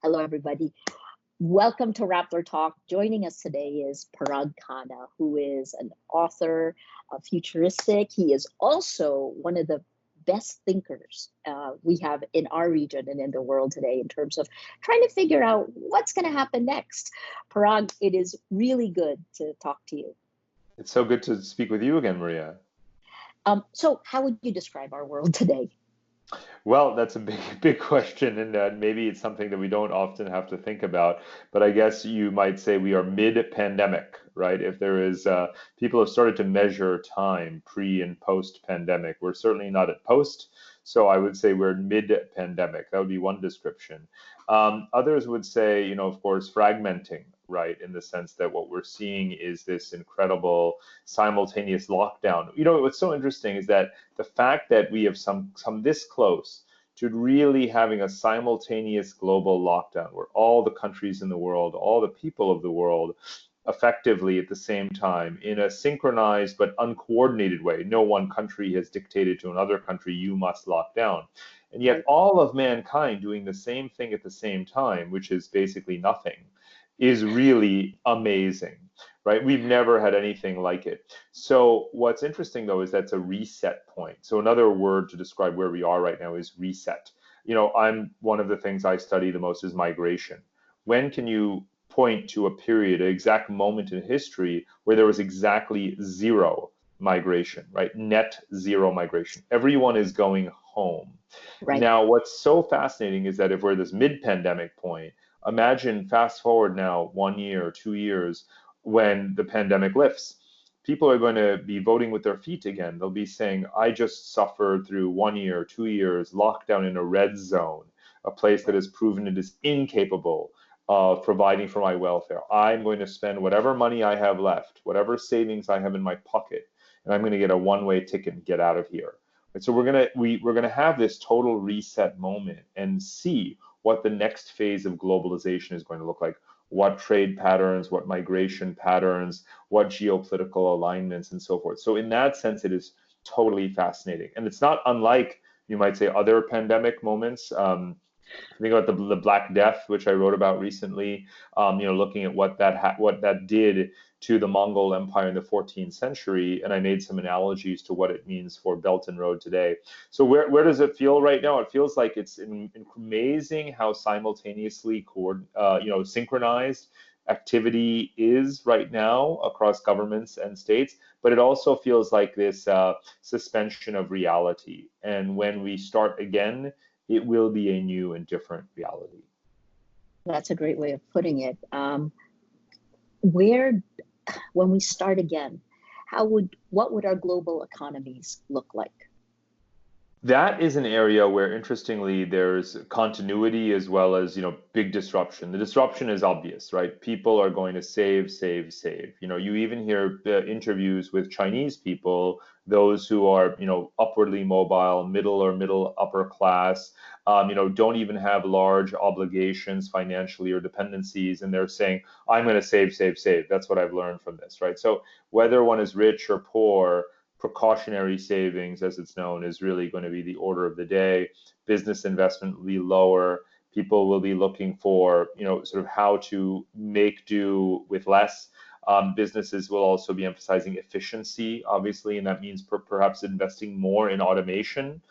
Hello, everybody. Welcome to Rappler Talk. Joining us today is Parag Khanna, who is an author of futuristic. He is also one of the best thinkers we have in our region and in the world today in terms of trying to figure out what's going to happen next. Parag, it is really good to talk to you. It's so good to speak with you again, Maria. So how would you describe our world today? Well, that's a big question, and maybe it's something that we don't often have to think about. But I guess you might say we are mid-pandemic, right? If there is, people have started to measure time pre and post-pandemic. We're certainly not at post, so I would say we're mid-pandemic. That would be one description. Others would say, of course, fragmenting, right? In the sense that what we're seeing is this incredible simultaneous lockdown. What's so interesting is that the fact that we have come this close to really having a simultaneous global lockdown where all the countries in the world, all the people of the world effectively at the same time in a synchronized but uncoordinated way. No one country has dictated to another country, you must lock down. And yet all of mankind doing the same thing at the same time, which is basically nothing, is really amazing, right? We've never had anything like it. So what's interesting though is that's a reset point. So another word to describe where we are right now is reset. I'm one of the things I study the most is migration. When can you point to a period, an exact moment in history where there was exactly zero migration, right? Net zero migration. Everyone is going home. Right. Now, what's so fascinating is that if we're at this mid-pandemic point, imagine fast forward now 1 year, 2 years, when the pandemic lifts. People are going to be voting with their feet again. They'll be saying, I just suffered through 1 year, 2 years, lockdown in a red zone, a place that has proven it is incapable of providing for my welfare. I'm going to spend whatever money I have left, whatever savings I have in my pocket, and I'm going to get a one-way ticket and get out of here. And so we're gonna have this total reset moment and see what the next phase of globalization is going to look like. What trade patterns, what migration patterns, what geopolitical alignments, and so forth. So in that sense, it is totally fascinating, and it's not unlike, you might say, other pandemic moments. Think about the Black Death, which I wrote about recently. Looking at what that did to the Mongol Empire in the 14th century, and I made some analogies to what it means for Belt and Road today. So where does it feel right now? It feels like it's amazing how simultaneously synchronized activity is right now across governments and states, but it also feels like this suspension of reality. And when we start again, it will be a new and different reality. That's a great way of putting it. When we start again, what would our global economies look like? That is an area where, interestingly, there's continuity as well as, big disruption. The disruption is obvious, right? People are going to save, save, save. You even hear interviews with Chinese people, those who are, upwardly mobile, middle upper class, don't even have large obligations financially or dependencies, and they're saying, I'm going to save, save, save. That's what I've learned from this, right? So whether one is rich or poor, precautionary savings, as it's known, is really going to be the order of the day. Business investment will be lower. People will be looking for, sort of how to make do with less. Businesses will also be emphasizing efficiency, obviously, and that means perhaps investing more in automation.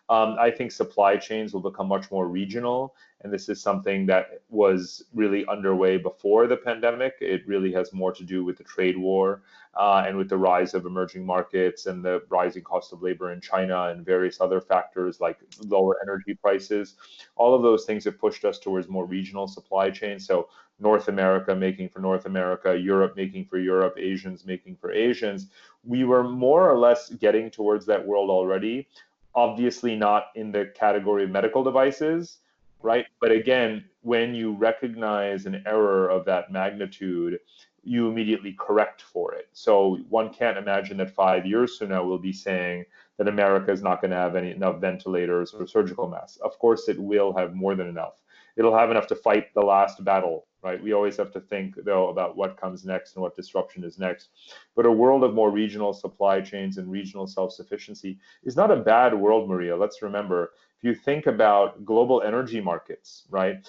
I think supply chains will become much more regional, and this is something that was really underway before the pandemic. It really has more to do with the trade war and with the rise of emerging markets and the rising cost of labor in China and various other factors like lower energy prices. All of those things have pushed us towards more regional supply chains. So North America making for North America, Europe making for Europe, Asians making for Asians. We were more or less getting towards that world already. Obviously not in the category of medical devices, right? But again, when you recognize an error of that magnitude, you immediately correct for it. So one can't imagine that 5 years from now we'll be saying that America is not going to have enough ventilators or surgical masks. Of course, it will have more than enough. It'll have enough to fight the last battle, right? We always have to think, though, about what comes next and what disruption is next. But a world of more regional supply chains and regional self-sufficiency is not a bad world, Maria. Let's remember, if you think about global energy markets, right?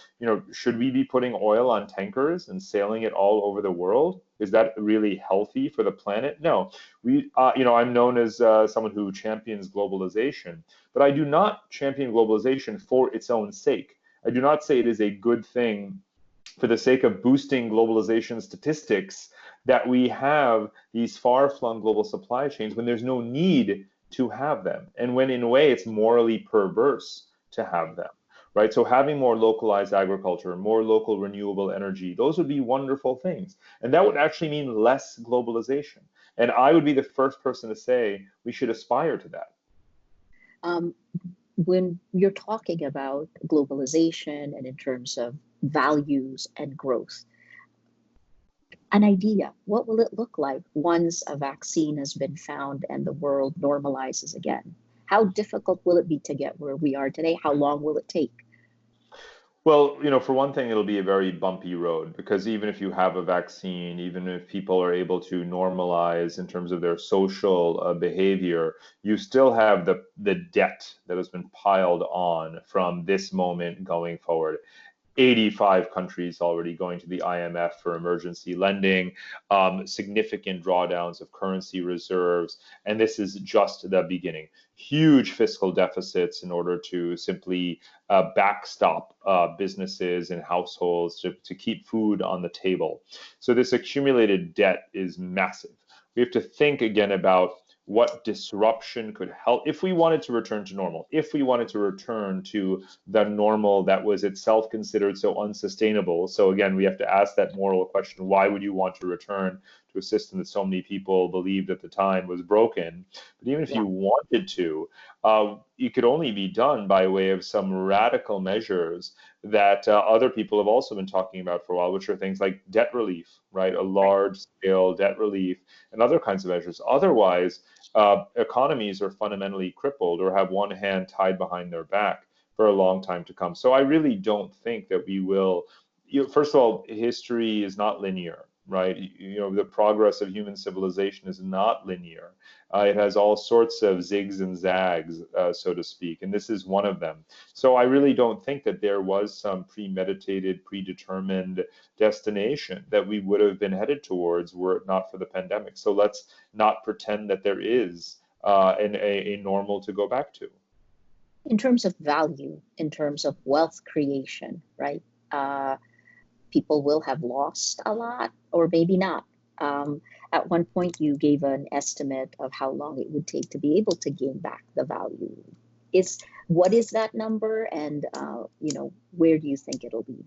Should we be putting oil on tankers and sailing it all over the world? Is that really healthy for the planet? No. I'm known as someone who champions globalization, but I do not champion globalization for its own sake. I do not say it is a good thing for the sake of boosting globalization statistics that we have these far-flung global supply chains when there's no need to have them, and when in a way it's morally perverse to have them, right? So having more localized agriculture, more local renewable energy, those would be wonderful things. And that would actually mean less globalization. And I would be the first person to say we should aspire to that. Um, when you're talking about globalization and in terms of values and growth, an idea, what will it look like once a vaccine has been found and the world normalizes again? How difficult will it be to get where we are today? How long will it take? Well, for one thing, it'll be a very bumpy road because even if you have a vaccine, even if people are able to normalize in terms of their social behavior, you still have the debt that has been piled on from this moment going forward. 85 countries already going to the IMF for emergency lending, significant drawdowns of currency reserves, and this is just the beginning. Huge fiscal deficits in order to simply backstop businesses and households to keep food on the table. So this accumulated debt is massive. We have to think again about what disruption could help if we wanted to return to normal, if we wanted to return to the normal that was itself considered so unsustainable. So again, we have to ask that moral question, why would you want to return to a system that so many people believed at the time was broken? But even if Yeah. you wanted to, it could only be done by way of some radical measures that other people have also been talking about for a while, which are things like debt relief, right? A Right. large scale debt relief and other kinds of measures. Otherwise, economies are fundamentally crippled or have one hand tied behind their back for a long time to come. So I really don't think that we will. First of all, history is not linear, right? The progress of human civilization is not linear. It has all sorts of zigs and zags, so to speak, and this is one of them. So I really don't think that there was some premeditated, predetermined destination that we would have been headed towards were it not for the pandemic. So let's not pretend that there is a normal to go back to. In terms of value, in terms of wealth creation, right? Uh, People will have lost a lot, or maybe not. At one point, you gave an estimate of how long it would take to be able to gain back the value. What is that number, and where do you think it'll be?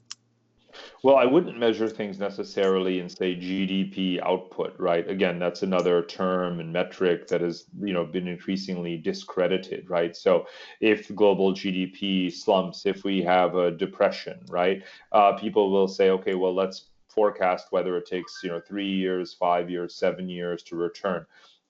Well, I wouldn't measure things necessarily in, say, GDP output, right? Again, that's another term and metric that has, been increasingly discredited, right? So if global GDP slumps, if we have a depression, right, people will say, okay, well, let's forecast whether it takes, 3 years, 5 years, 7 years to return.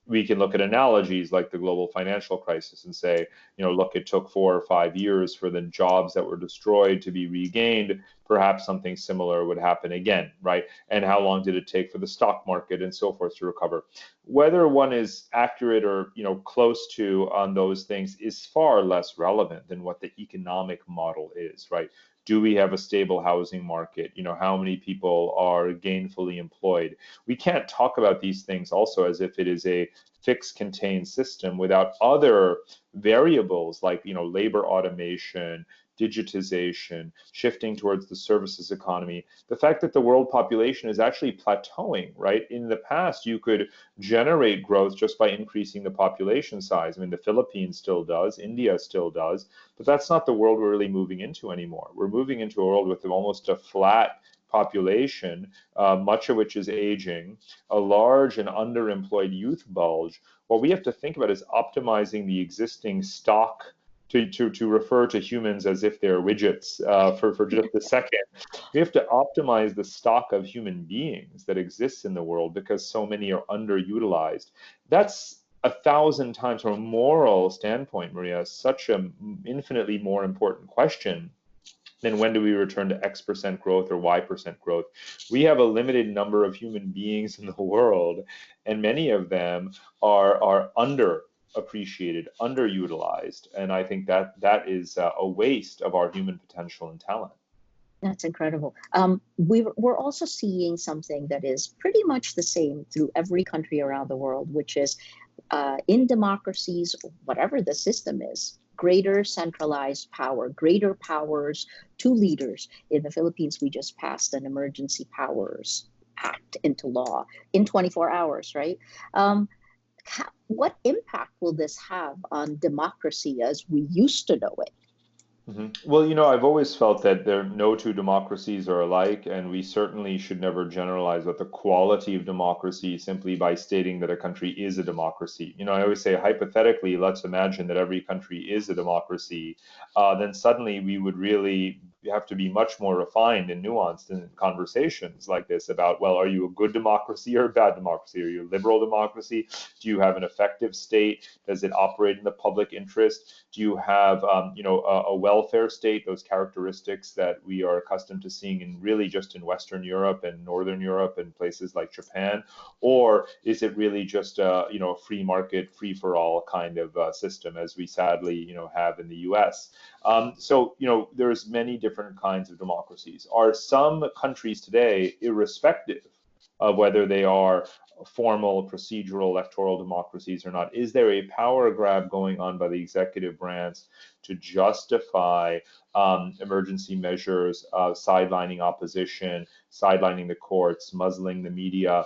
We can look at analogies like the global financial crisis and say, look, it took 4 or 5 years for the jobs that were destroyed to be regained. Perhaps something similar would happen again, right? And how long did it take for the stock market and so forth to recover? Whether one is accurate or close to on those things is far less relevant than what the economic model is, right? Do we have a stable housing market? How many people are gainfully employed? We can't talk about these things also as if it is a fixed contained system without other variables like labor automation, digitization, shifting towards the services economy. The fact that the world population is actually plateauing, right? In the past, you could generate growth just by increasing the population size. I mean, the Philippines still does, India still does, but that's not the world we're really moving into anymore. We're moving into a world with almost a flat population, much of which is aging, a large and underemployed youth bulge. What we have to think about is optimizing the existing stock to refer to humans as if they're widgets for just a second. We have to optimize the stock of human beings that exists in the world because so many are underutilized. That's 1,000 times from a moral standpoint, Maria, such an infinitely more important question then when do we return to X% growth or Y% growth? We have a limited number of human beings in the world, and many of them are underappreciated, underutilized, and I think that is a waste of our human potential and talent. That's incredible. We're also seeing something that is pretty much the same through every country around the world, which is in democracies, whatever the system is, greater centralized power, greater powers to leaders. In the Philippines, we just passed an Emergency Powers Act into law in 24 hours, right? What impact will this have on democracy as we used to know it? Well, I've always felt that no two democracies are alike, and we certainly should never generalize about the quality of democracy simply by stating that a country is a democracy. I always say, hypothetically, let's imagine that every country is a democracy, then suddenly we would really have to be much more refined and nuanced in conversations like this about, well, are you a good democracy or a bad democracy? Are you a liberal democracy? Do you have an effective state? Does it operate in the public interest? Do you have, a welfare state, those characteristics that we are accustomed to seeing really just in Western Europe and Northern Europe and places like Japan? Or is it really just a free market, free for all kind of system, as we sadly, have in the US? So, there's many different kinds of democracies. Are some countries today, irrespective of whether they are formal, procedural, electoral democracies or not, is there a power grab going on by the executive branch to justify emergency measures, sidelining opposition, sidelining the courts, muzzling the media?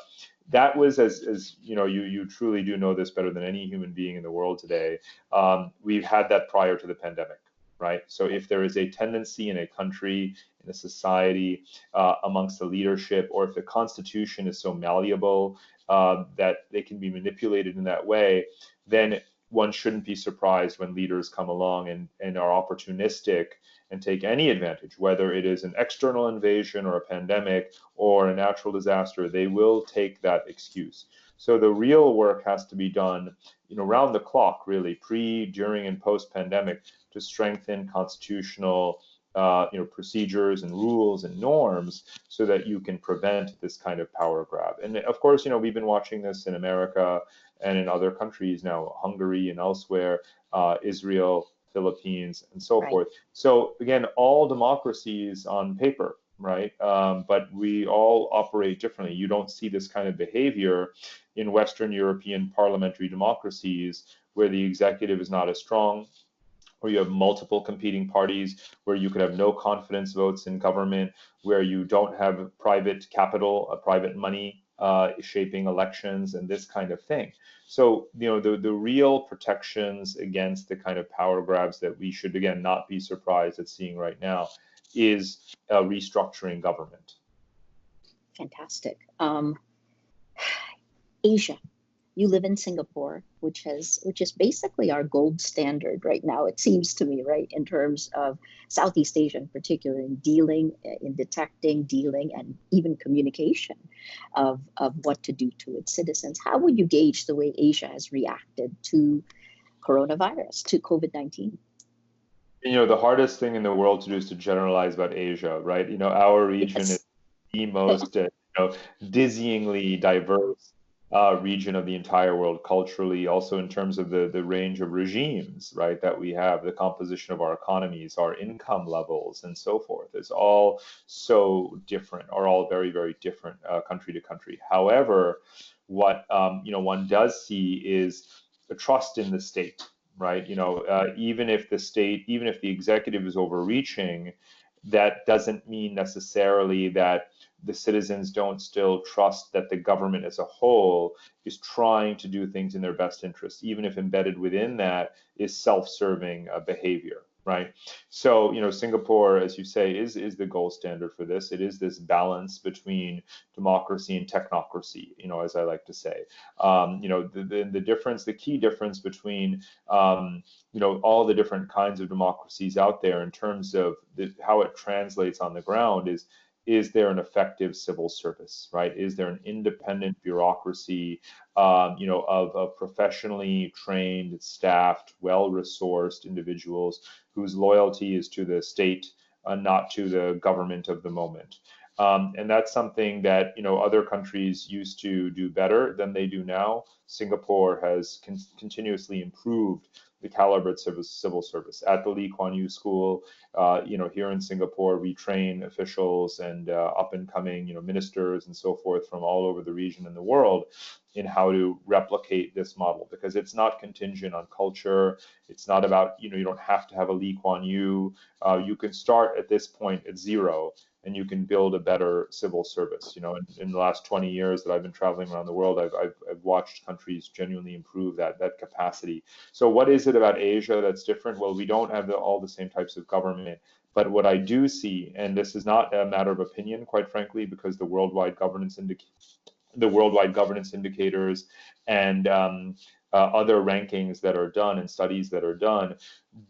That was, as you truly do know this better than any human being in the world today. We've had that prior to the pandemic, right? So if there is a tendency in a country, in a society, amongst the leadership, or if the Constitution is so malleable that they can be manipulated in that way, then one shouldn't be surprised when leaders come along and are opportunistic and take any advantage, whether it is an external invasion or a pandemic or a natural disaster. They will take that excuse. So the real work has to be done, round the clock, really, pre, during, and post-pandemic, to strengthen constitutional procedures and rules and norms so that you can prevent this kind of power grab. And of course, we've been watching this in America and in other countries now, Hungary and elsewhere, Israel, Philippines, and so Right. forth. So again, all democracies on paper, right? But we all operate differently. You don't see this kind of behavior in Western European parliamentary democracies where the executive is not as strong, where you have multiple competing parties, where you could have no confidence votes in government, where you don't have private capital, private money shaping elections and this kind of thing. So, the real protections against the kind of power grabs that we should, again, not be surprised at seeing right now is restructuring government. Fantastic. Asia. You live in Singapore, which is basically our gold standard right now, it seems to me, right, in terms of Southeast Asia in particular, in dealing, in detecting, dealing, and even communication of what to do to its citizens. How would you gauge the way Asia has reacted to coronavirus, to COVID-19? The hardest thing in the world to do is to generalize about Asia, right? Our region is Yes. the most, dizzyingly diverse region of the entire world culturally, also in terms of the range of regimes, right, that we have, the composition of our economies, our income levels, and so forth. It's all so different, or all very, very different country to country. However, what one does see is a trust in the state, right? Even if the state, even if the executive is overreaching, that doesn't mean necessarily that the citizens don't still trust that the government as a whole is trying to do things in their best interest, even if embedded within that is self-serving behavior, right? So, Singapore, as you say, is the gold standard for this. It is this balance between democracy and technocracy, as I like to say. The difference, the key difference between all the different kinds of democracies out there in terms of how it translates on the ground is there an effective civil service, right? Is there an independent bureaucracy, of professionally trained, staffed, well-resourced individuals whose loyalty is to the state, not to the government of the moment. And that's something that other countries used to do better than they do now. Singapore has continuously improved the caliber of civil service. At the Lee Kuan Yew School, here in Singapore, we train officials and up and coming, ministers and so forth from all over the region and the world in how to replicate this model, because it's not contingent on culture. It's not about, you don't have to have a Lee Kuan Yew. You can start at this point at zero, and you can build a better civil service. In the last 20 years that I've been traveling around the world, I've watched countries genuinely improve that capacity. So what is it about Asia that's different? Well, we don't have all the same types of government. But what I do see, and this is not a matter of opinion, quite frankly, because the worldwide governance indicators and other rankings that are done and studies that are done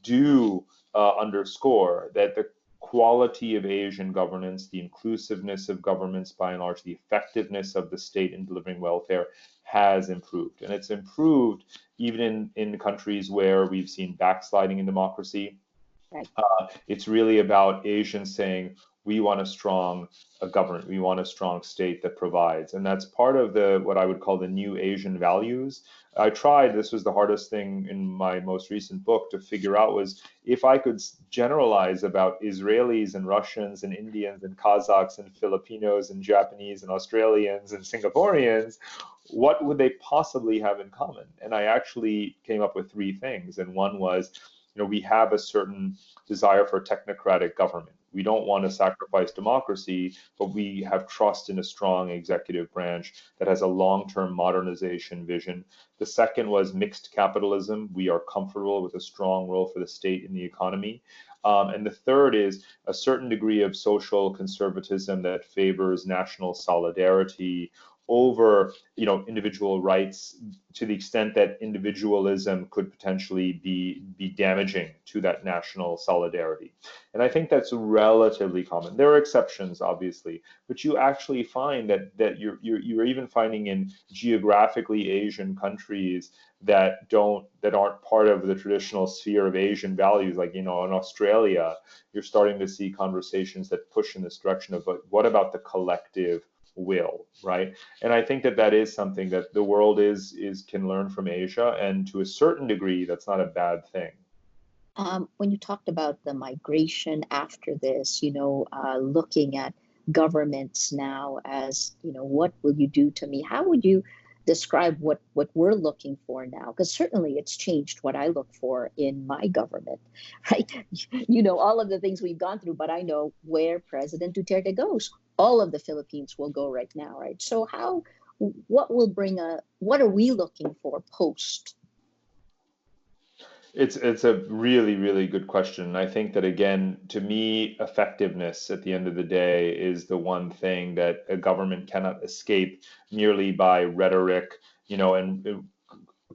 do underscore that the quality of Asian governance, the inclusiveness of governments by and large, the effectiveness of the state in delivering welfare has improved. And it's improved even in countries where we've seen backsliding in democracy. Right. It's really about Asians saying, we want a strong government, we want a strong state that provides. And that's part of what I would call the new Asian values. This was the hardest thing in my most recent book to figure out, was if I could generalize about Israelis and Russians and Indians and Kazakhs and Filipinos and Japanese and Australians and Singaporeans, what would they possibly have in common? And I actually came up with three things. And one was, we have a certain desire for technocratic government. We don't want to sacrifice democracy, but we have trust in a strong executive branch that has a long-term modernization vision. The second was mixed capitalism. We are comfortable with a strong role for the state in the economy. And the third is a certain degree of social conservatism that favors national solidarity over individual rights, to the extent that individualism could potentially be damaging to that national solidarity. And I think that's relatively common. There are exceptions, obviously, but you actually find that you're even finding in geographically Asian countries that aren't part of the traditional sphere of Asian values, like in Australia, you're starting to see conversations that push in this direction of, but what about the collective will, right? And I think that is something that the world can learn from Asia, and to a certain degree, that's not a bad thing. When you talked about the migration after this, looking at governments now as, what will you do to me? How would you describe what we're looking for now? Because certainly it's changed what I look for in my government, right? All of the things we've gone through, but I know where President Duterte goes, all of the Philippines will go right now, right? So what are we looking for post? It's a really, really good question. I think that, again, to me, effectiveness at the end of the day is the one thing that a government cannot escape merely by rhetoric, and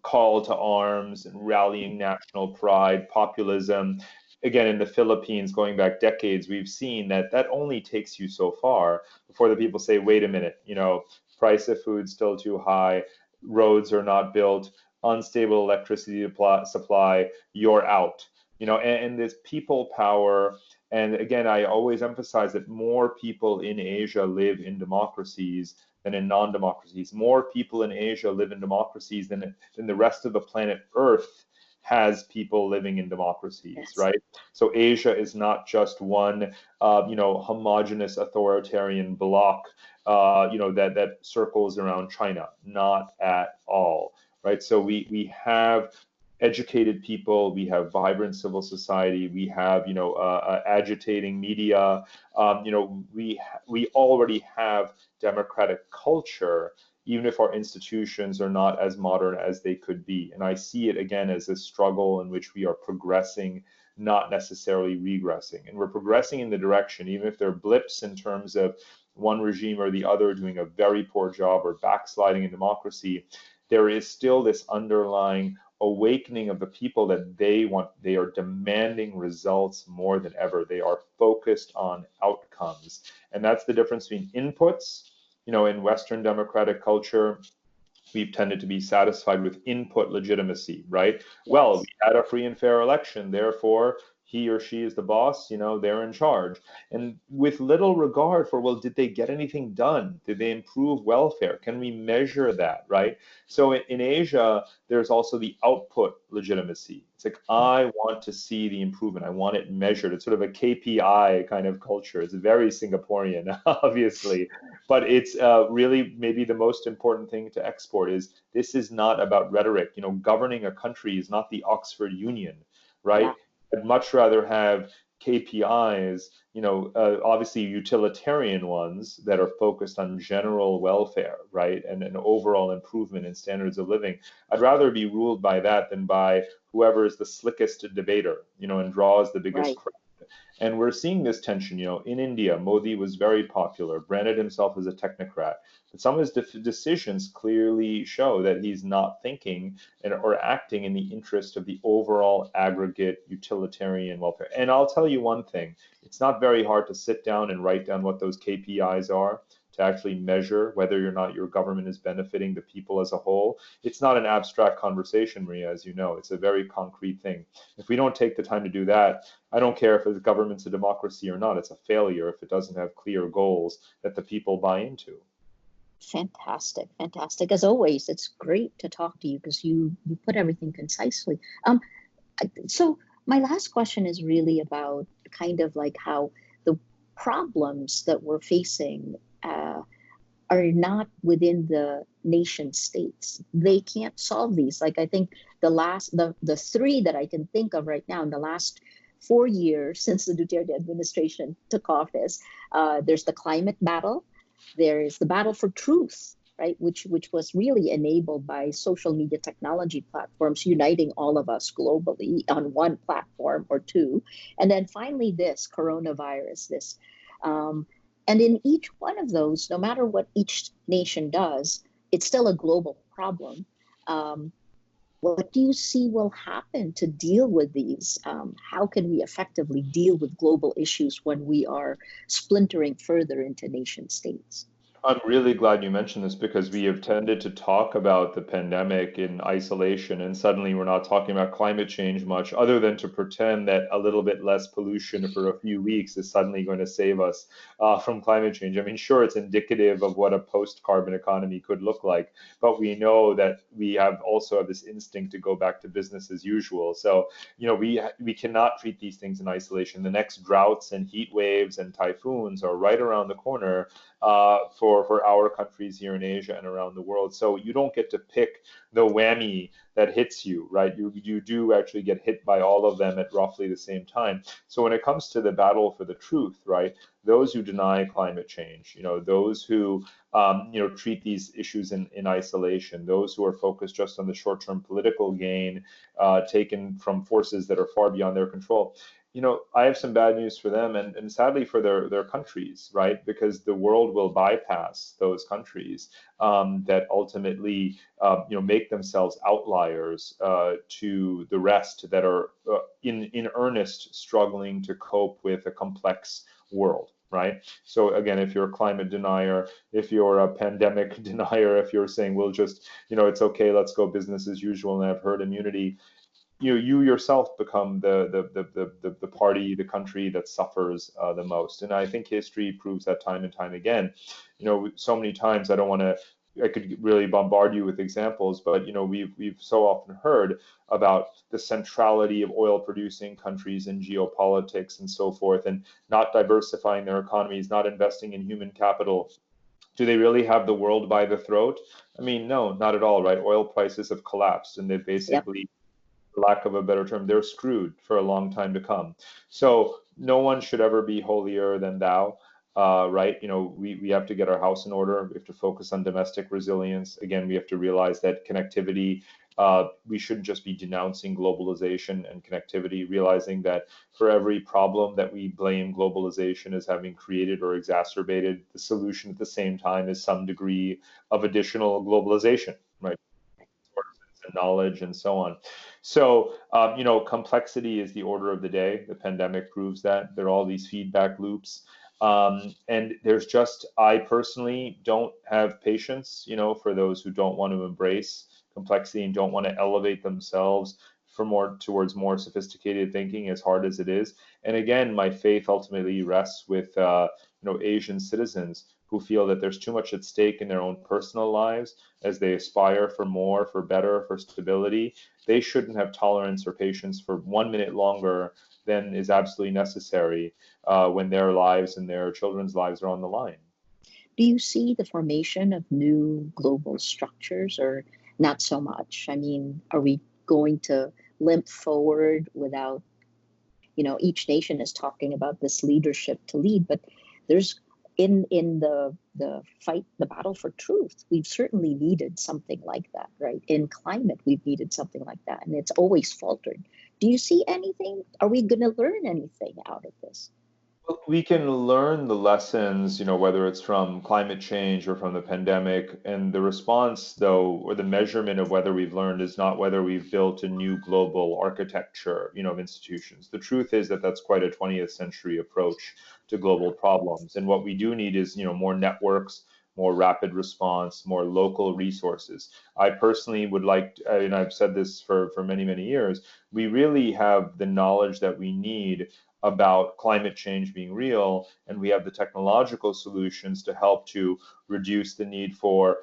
call to arms and rallying national pride, populism. Again, in the Philippines, going back decades, we've seen that only takes you so far before the people say, wait a minute, price of food's still too high, roads are not built, unstable electricity supply, you're out. And this people power. And again, I always emphasize that more people in Asia live in democracies than in non-democracies. More people in Asia live in democracies than the rest of the planet Earth has people living in democracies, Yes. right? So Asia is not just one, homogenous authoritarian bloc, that circles around China. Not at all, right? So we have educated people, we have vibrant civil society, we have agitating media, we already have democratic culture, even if our institutions are not as modern as they could be. And I see it again as a struggle in which we are progressing, not necessarily regressing. And we're progressing in the direction, even if there are blips in terms of one regime or the other doing a very poor job or backsliding in democracy, there is still this underlying awakening of the people that they are demanding results more than ever. They are focused on outcomes. And that's the difference between inputs. In Western democratic culture, we've tended to be satisfied with input legitimacy, right? Yes. Well, we had a free and fair election, therefore he or she is the boss, they're in charge. And with little regard for, well, did they get anything done? Did they improve welfare? Can we measure that, right? So in Asia, there's also the output legitimacy. It's like, I want to see the improvement. I want it measured. It's sort of a KPI kind of culture. It's very Singaporean, obviously, but it's really maybe the most important thing to export is this is not about rhetoric. Governing a country is not the Oxford Union, Yeah, right? I'd much rather have KPIs, obviously utilitarian ones that are focused on general welfare, right? And an overall improvement in standards of living. I'd rather be ruled by that than by whoever is the slickest debater, and draws the biggest right, crowd. And we're seeing this tension, in India. Modi was very popular, branded himself as a technocrat, but some of his decisions clearly show that he's not thinking or acting in the interest of the overall aggregate utilitarian welfare. And I'll tell you one thing, it's not very hard to sit down and write down what those KPIs are to actually measure whether or not your government is benefiting the people as a whole. It's not an abstract conversation, Maria, as you know. It's a very concrete thing. If we don't take the time to do that, I don't care if the government's a democracy or not. It's a failure if it doesn't have clear goals that the people buy into. fantastic, fantastic. As always, it's great to talk to you because you put everything concisely. So my last question is really about kind of like how the problems that we're facing are not within the nation states. They can't solve these. Like I think the three that I can think of right now in the last 4 years since the Duterte administration took office, there's the climate battle, there is the battle for truth, right, which was really enabled by social media technology platforms uniting all of us globally on one platform or two, and then finally this coronavirus, this um, and in each one of those, no matter what each nation does, it's still a global problem. Um, what do you see will happen to deal with these? How can we effectively deal with global issues when we are splintering further into nation states? I'm really glad you mentioned this because we have tended to talk about the pandemic in isolation, and suddenly we're not talking about climate change much, other than to pretend that a little bit less pollution for a few weeks is suddenly going to save us from climate change. I mean, sure, it's indicative of what a post-carbon economy could look like, but we know that we have also have this instinct to go back to business as usual. So, we cannot treat these things in isolation. The next droughts and heat waves and typhoons are right around the corner for our countries here in Asia and around the world. So you don't get to pick the whammy that hits you, right? You do actually get hit by all of them at roughly the same time. So when it comes to the battle for the truth, right? Those who deny climate change, those who treat these issues in isolation, those who are focused just on the short-term political gain taken from forces that are far beyond their control. I have some bad news for them and sadly for their countries, right? Because the world will bypass those countries that ultimately, make themselves outliers to the rest that are in earnest struggling to cope with a complex world. Right. So again, if you're a climate denier, if you're a pandemic denier, if you're saying we'll just, it's okay, let's go business as usual and have herd immunity, you yourself become the party, the country that suffers the most. And I think history proves that time and time again. So many times I could really bombard you with examples, but we've so often heard about the centrality of oil producing countries in geopolitics and so forth, and not diversifying their economies, not investing in human capital. Do they really have the world by the throat? I mean, no, not at all, right? Oil prices have collapsed and they've Yep. basically, lack of a better term, they're screwed for a long time to come. So no one should ever be holier than thou, right? We have to get our house in order. We have to focus on domestic resilience. Again, we have to realize that connectivity, we shouldn't just be denouncing globalization and connectivity, realizing that for every problem that we blame globalization as having created or exacerbated, the solution at the same time is some degree of additional globalization, right? And knowledge and so on. So, complexity is the order of the day. The pandemic proves that. There are all these feedback loops. And there's just, I personally don't have patience, for those who don't want to embrace complexity and don't want to elevate themselves for more towards more sophisticated thinking, as hard as it is. And again, my faith ultimately rests with Asian citizens who feel that there's too much at stake in their own personal lives as they aspire for more, for better, for stability. They shouldn't have tolerance or patience for 1 minute longer than is absolutely necessary when their lives and their children's lives are on the line. Do you see the formation of new global structures or not so much? I mean, are we going to limp forward without, each nation is talking about this leadership to lead, but there's in the fight, the battle for truth, we've certainly needed something like that, right? In climate, we've needed something like that, and it's always faltered. Do you see anything? Are we going to learn anything out of this? We can learn the lessons, whether it's from climate change or from the pandemic. And the response, though, or the measurement of whether we've learned is not whether we've built a new global architecture, of institutions. The truth is that that's quite a 20th century approach to global problems. And what we do need is, more networks, more rapid response, more local resources. I personally would like, and I've said this for many, many years, we really have the knowledge that we need about climate change being real, and we have the technological solutions to help to reduce the need for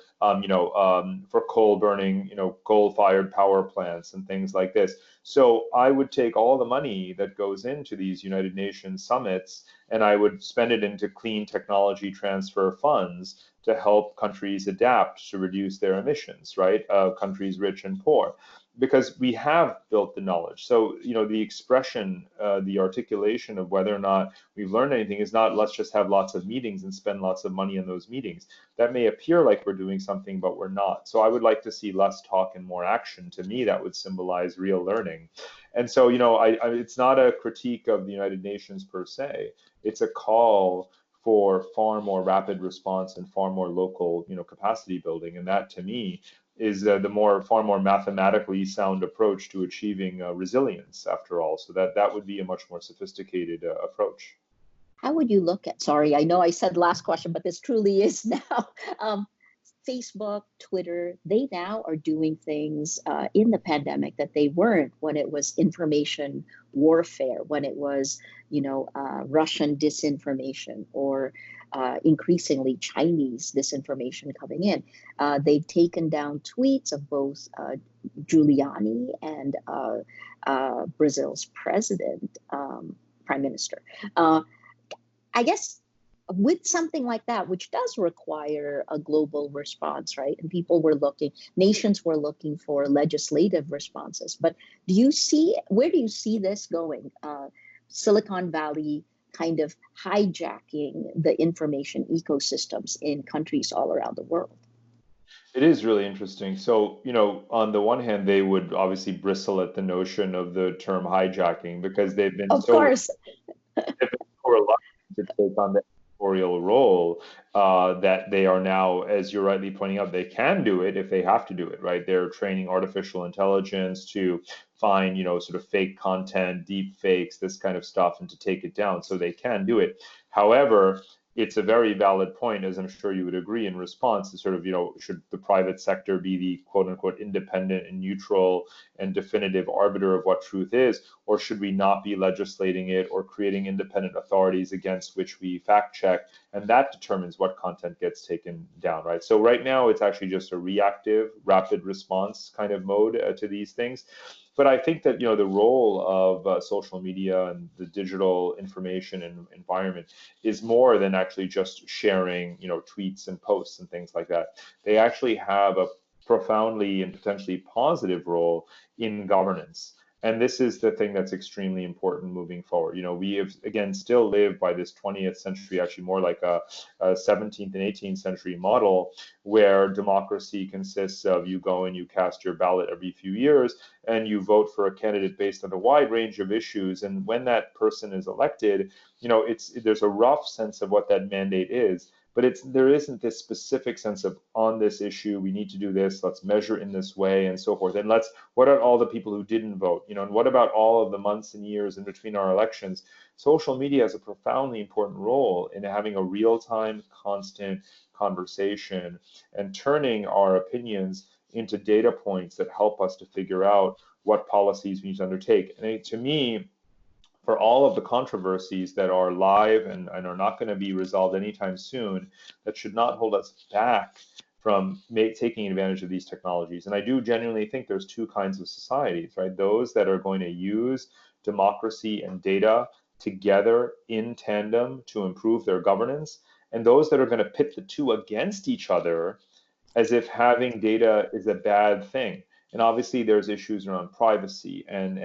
coal burning, coal-fired power plants and things like this. So I would take all the money that goes into these United Nations summits and I would spend it into clean technology transfer funds to help countries adapt to reduce their emissions, right? Countries rich and poor, because we have built the knowledge. So, the expression, the articulation of whether or not we've learned anything is not let's just have lots of meetings and spend lots of money on those meetings. That may appear like we're doing something, but we're not. So I would like to see less talk and more action. To me, that would symbolize real learning. And so, it's not a critique of the United Nations per se. It's a call for far more rapid response and far more local, capacity building. And that, to me, is far more mathematically sound approach to achieving resilience. After all, so that would be a much more sophisticated approach. How would you look at, sorry, I know I said last question, but this truly is now. Um, Facebook, Twitter, they now are doing things in the pandemic that they weren't when it was information warfare, when it was, Russian disinformation or increasingly Chinese disinformation coming in. They've taken down tweets of both Giuliani and Brazil's president, prime minister. I guess with something like that, which does require a global response, right? And nations were looking for legislative responses. But where do you see this going? Silicon Valley kind of hijacking the information ecosystems in countries all around the world. It is really interesting. So, on the one hand, they would obviously bristle at the notion of the term hijacking because Of course. they've been so reluctant to take on the editorial role that they are now, as you're rightly pointing out, they can do it if they have to do it, right? They're training artificial intelligence to find, sort of fake content, deep fakes, this kind of stuff, and to take it down. So they can do it. However, it's a very valid point, as I'm sure you would agree, in response to sort of, should the private sector be the quote unquote independent and neutral and definitive arbiter of what truth is, or should we not be legislating it or creating independent authorities against which we fact check? And that determines what content gets taken down, right? So right now, it's actually just a reactive, rapid response kind of mode to these things. But I think that the role of social media and the digital information and environment is more than actually just sharing tweets and posts and things like that. They actually have a profoundly and potentially positive role in governance. And this is the thing that's extremely important moving forward. We have, again, still live by this 20th century, actually more like a 17th and 18th century model where democracy consists of you go and you cast your ballot every few years and you vote for a candidate based on a wide range of issues. And when that person is elected, there's a rough sense of what that mandate is, but there isn't this specific sense of on this issue we need to do this, let's measure in this way and so forth. And what are all the people who didn't vote, and what about all of the months and years in between our elections? Social media has a profoundly important role in having a real-time constant conversation and turning our opinions into data points that help us to figure out what policies we need to undertake. And to me, for all of the controversies that are live and are not going to be resolved anytime soon, that should not hold us back from taking advantage of these technologies. And I do genuinely think there's two kinds of societies, right? Those that are going to use democracy and data together in tandem to improve their governance, and those that are going to pit the two against each other as if having data is a bad thing. And obviously, there's issues around privacy and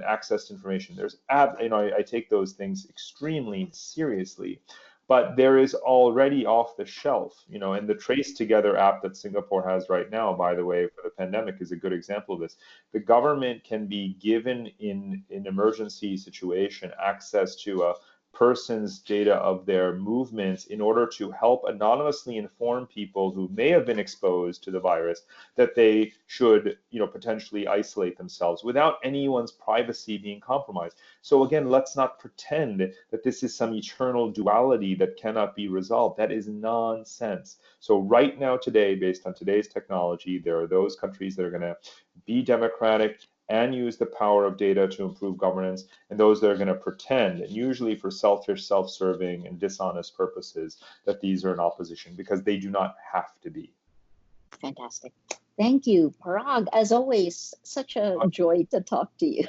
access to information. I take those things extremely seriously, but there is already off the shelf, and the Trace Together app that Singapore has right now, by the way, for the pandemic is a good example of this. The government can be given in an emergency situation access to a person's data of their movements in order to help anonymously inform people who may have been exposed to the virus that they should, potentially isolate themselves without anyone's privacy being compromised. So again, let's not pretend that this is some eternal duality that cannot be resolved. That is nonsense. So right now, today, based on today's technology, there are those countries that are going to be democratic and use the power of data to improve governance, and those that are going to pretend, and usually for selfish, self-serving, and dishonest purposes, that these are in opposition, because they do not have to be. Fantastic. Thank you, Parag. As always, such a joy to talk to you.